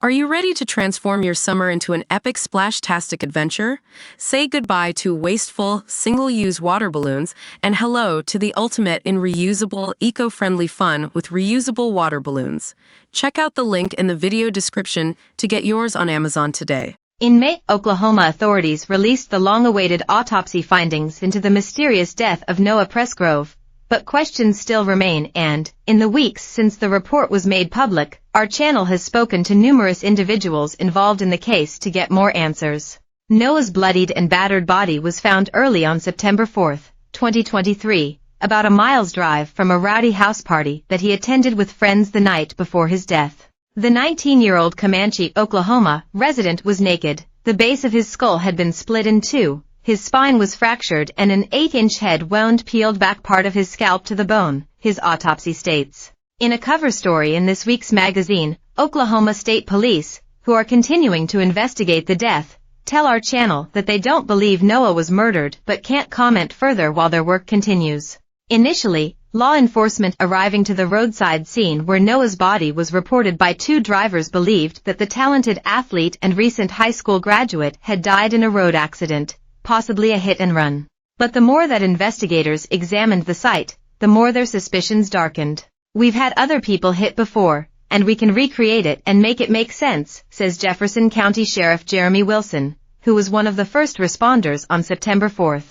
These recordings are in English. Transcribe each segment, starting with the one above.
Are you ready to transform your summer into an epic splash-tastic adventure? Say goodbye to wasteful, single-use water balloons and hello to the ultimate in reusable, eco-friendly fun with reusable water balloons. Check out the link in the video description to get yours on Amazon today. In May, Oklahoma authorities released the long-awaited autopsy findings into the mysterious death of Noah Presgrove. But questions still remain and, in the weeks since the report was made public, our channel has spoken to numerous individuals involved in the case to get more answers. Noah's bloodied and battered body was found early on September 4, 2023, about a mile's drive from a rowdy house party that he attended with friends the night before his death. The 19-year-old Comanche, Oklahoma, resident was naked. The base of his skull had been split in two. His spine was fractured and an 8-inch head wound peeled back part of his scalp to the bone, his autopsy states. In a cover story in this week's magazine, Oklahoma State Police, who are continuing to investigate the death, tell our channel that they don't believe Noah was murdered but can't comment further while their work continues. Initially, law enforcement arriving to the roadside scene where Noah's body was reported by two drivers believed that the talented athlete and recent high school graduate had died in a road accident, possibly a hit-and-run. But the more that investigators examined the site, the more their suspicions darkened. "We've had other people hit before, and we can recreate it and make it make sense," says Jefferson County Sheriff Jeremy Wilson, who was one of the first responders on September 4.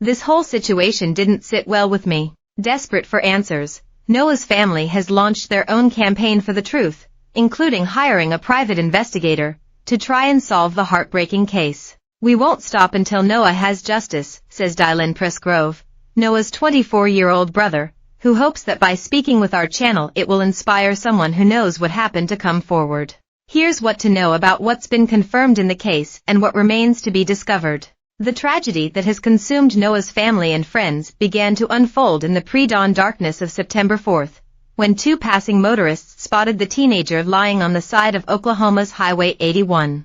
"This whole situation didn't sit well with me." Desperate for answers, Noah's family has launched their own campaign for the truth, including hiring a private investigator to try and solve the heartbreaking case. "We won't stop until Noah has justice," says Noah Presgrove, Noah's 24-year-old brother, who hopes that by speaking with our channel it will inspire someone who knows what happened to come forward. Here's what to know about what's been confirmed in the case and what remains to be discovered. The tragedy that has consumed Noah's family and friends began to unfold in the pre-dawn darkness of September 4, when two passing motorists spotted the teenager lying on the side of Oklahoma's Highway 81.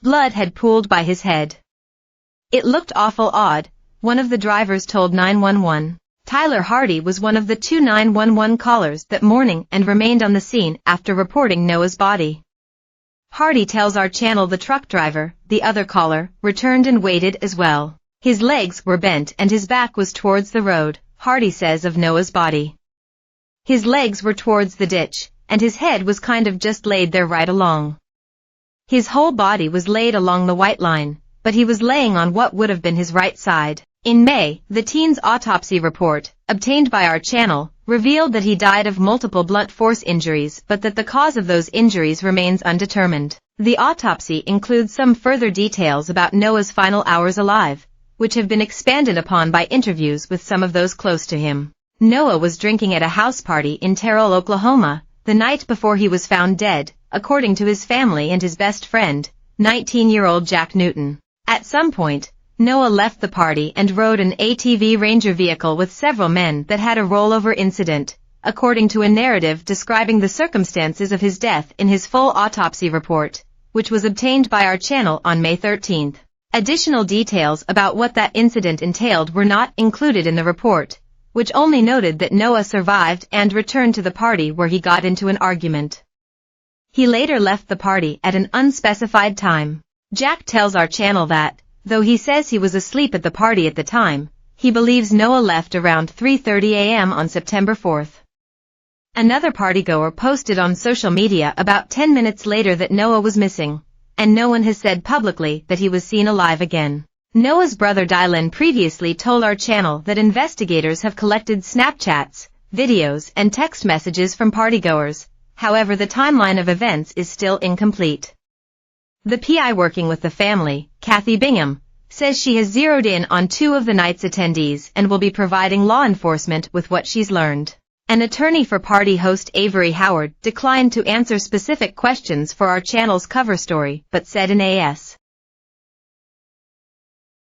Blood had pooled by his head. "It looked awful odd," one of the drivers told 911. Tyler Hardy was one of the two 911 callers that morning and remained on the scene after reporting Noah's body. Hardy tells our channel the truck driver, the other caller, returned and waited as well. "His legs were bent and his back was towards the road," Hardy says of Noah's body. "His legs were towards the ditch, and his head was kind of just laid there right along. His whole body was laid along the white line, but he was laying on what would have been his right side." In May, the teen's autopsy report, obtained by our channel, revealed that he died of multiple blunt force injuries but that the cause of those injuries remains undetermined. The autopsy includes some further details about Noah's final hours alive, which have been expanded upon by interviews with some of those close to him. Noah was drinking at a house party in Terrell, Oklahoma, the night before he was found dead, according to his family and his best friend, 19-year-old Jack Newton. At some point, Noah left the party and rode an ATV Ranger vehicle with several men that had a rollover incident, according to a narrative describing the circumstances of his death in his full autopsy report, which was obtained by our channel on May 13. Additional details about what that incident entailed were not included in the report, which only noted that Noah survived and returned to the party where he got into an argument. He later left the party at an unspecified time. Jack tells our channel that, though he says he was asleep at the party at the time, he believes Noah left around 3:30 a.m. on September 4. Another partygoer posted on social media about 10 minutes later that Noah was missing, and no one has said publicly that he was seen alive again. Noah's brother Dylan previously told our channel that investigators have collected Snapchats, videos and text messages from partygoers. However, the timeline of events is still incomplete. The PI working with the family, Kathy Bingham, says she has zeroed in on two of the night's attendees and will be providing law enforcement with what she's learned. An attorney for party host Avery Howard declined to answer specific questions for our channel's cover story but said in AS.